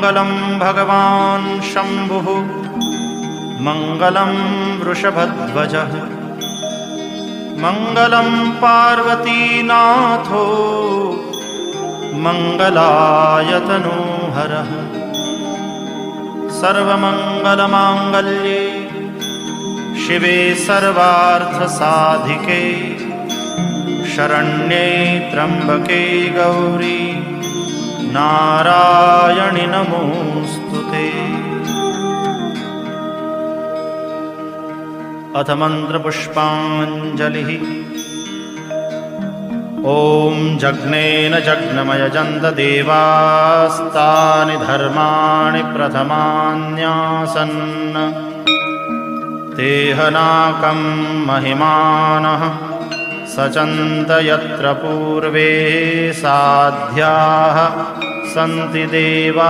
मङ्गलं भगवान् शम्भुः मङ्गलं वृषभध्वजः मङ्गलं पार्वतीनाथो मङ्गलायतनोहरः सर्वमङ्गलमाङ्गल्ये शिवे सर्वार्थसाधिके शरण्ये त्र्यम्बके गौरी नारायणि नमोऽस्तुते। अथ मन्त्रपुष्पाञ्जलिः। ॐ जग्नेन जग्नमयजन्त देवास्तानि धर्माणि प्रथमान्यासन् तेहनाकं महिमानः सचन्त यत्र पूर्वे साध्याः सन्ति देवा।